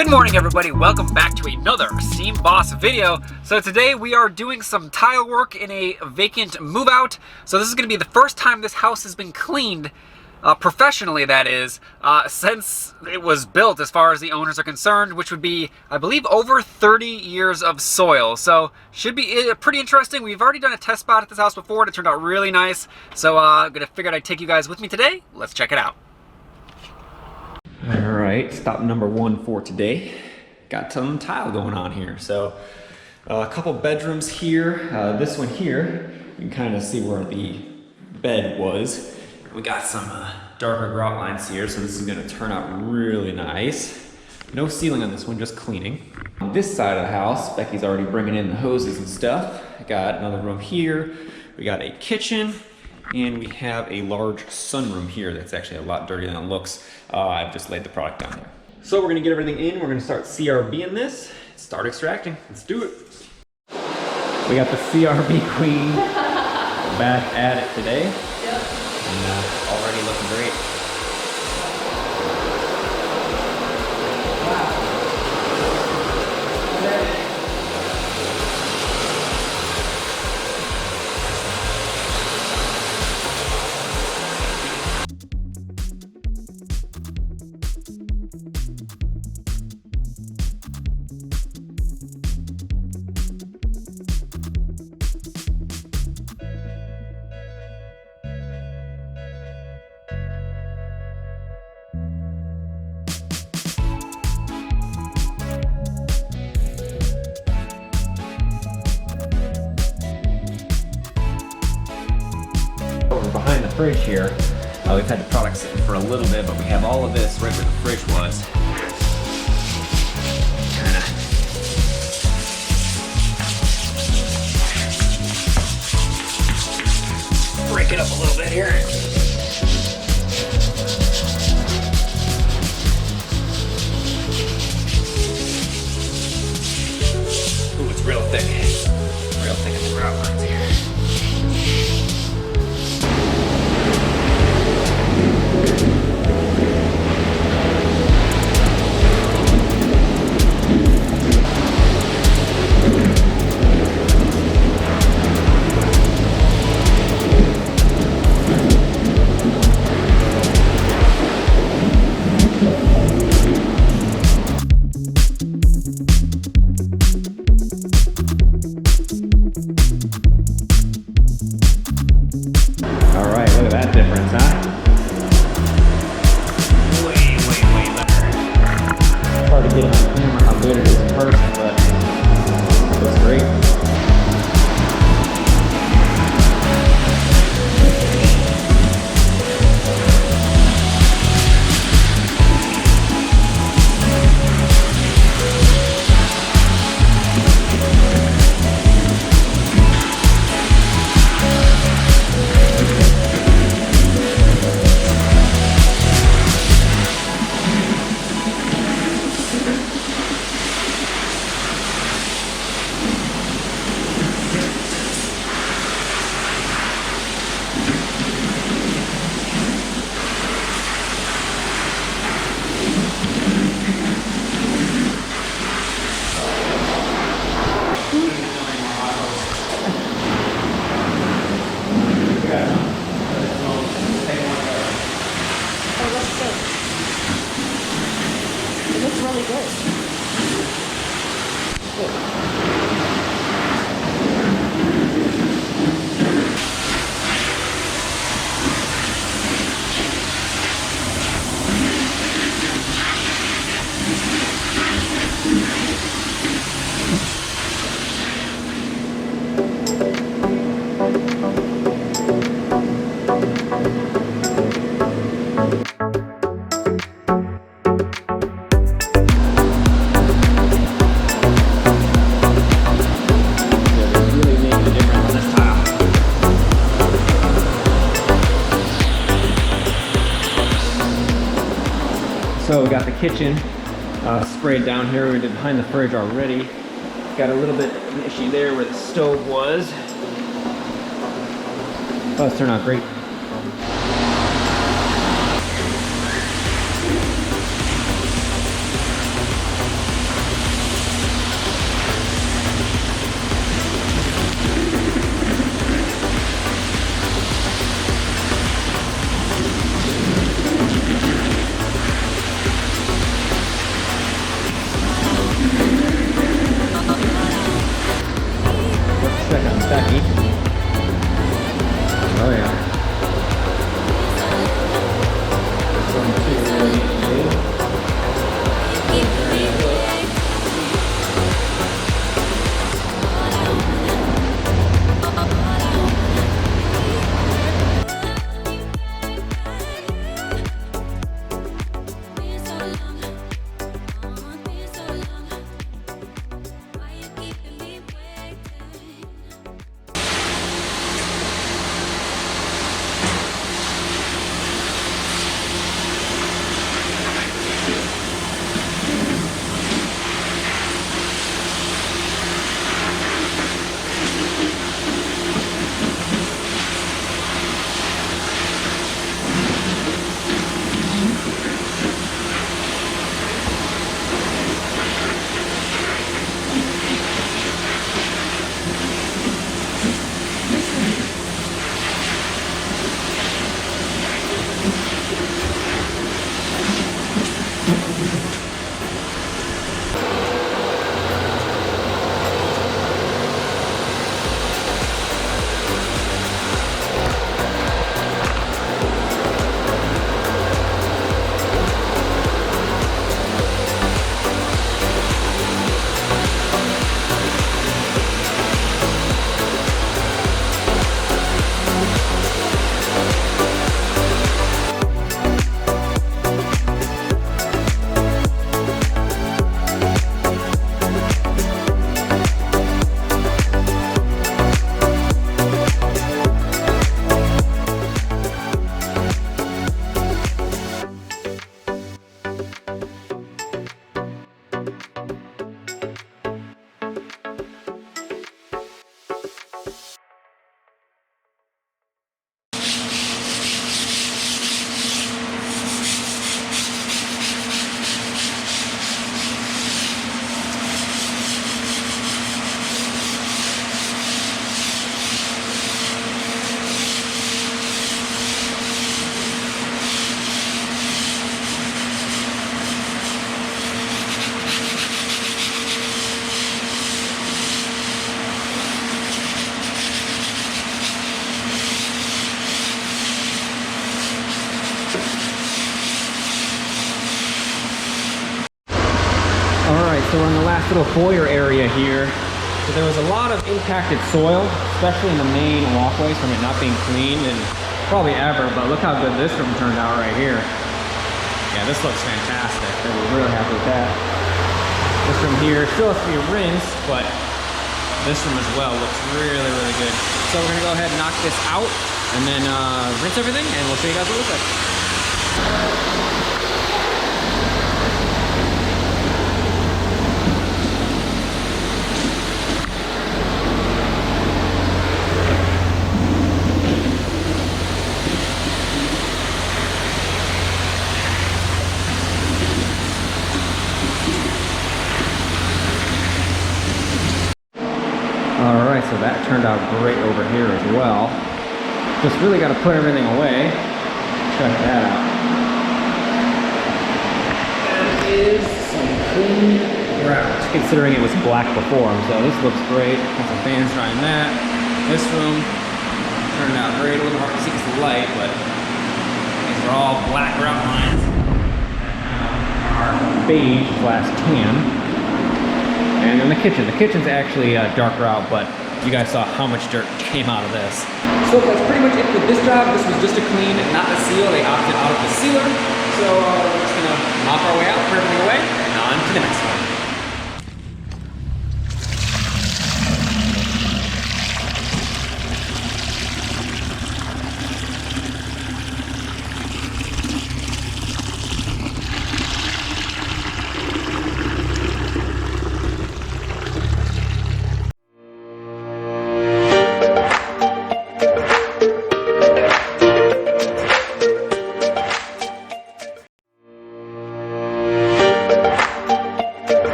Good morning everybody, welcome back to another Steam Boss video. So today we are doing some tile work in a vacant move out. So this is going to be the first time this house has been cleaned, professionally that is, since it was built as far as the owners are concerned, which would be, I believe, over 30 years of soil. So should be pretty interesting. We've already done a test spot at this house before and it turned out really nice. So I'm going to figure I'd take you guys with me today. Let's check it out. All right, stop number one for today. Got some tile going on here. So a couple bedrooms here. This one here, you can kind of see where the bed was. We got some darker grout lines here, so this is gonna turn out really nice. No ceiling on this one, just cleaning. On this side of the house, Becky's already bringing in the hoses and stuff. I got another room here. We got a kitchen. And we have a large sunroom here that's actually a lot dirtier than it looks. I've just laid the product down there. So we're gonna get everything in. We're gonna start CRBing this, start extracting. Let's do it. We got the CRB queen back at it today. Yep. And already looking great. Behind the fridge here, we've had the product sitting for a little bit, but we have all of this right where the fridge was. Kinda break it up a little bit here. Ooh, it's real thick. Real thick in the grout lines here. So we got the kitchen sprayed down here. We did behind the fridge already. Got a little bit of an issue there where the stove was. Oh, it's turned out great. so we're in the last little foyer area here. So there was a lot of impacted soil, especially in the main walkways from it not being cleaned and probably ever, but look how good this room turned out right here. Yeah, this looks fantastic. We're really happy with that. This room here still has to be rinsed, but this room as well looks really, really good. So we're gonna go ahead and knock this out and then rinse everything, and we'll show you guys what it looks like. Alright, so that turned out great over here as well. Just really got to put everything away. Check that out. That is some clean grout, considering it was black before. So this looks great. Got some fans drying that. This room turned out great. A little hard to see because of the light, but these are all black grout lines. Are beige / tan. And then the kitchen. The kitchen's actually dark grout, but you guys saw how much dirt came out of this. So that's pretty much it for this job. This was just a clean, not the seal. They opted out of the sealer. So we're just gonna knock our way out, put everything away, and on to the next one.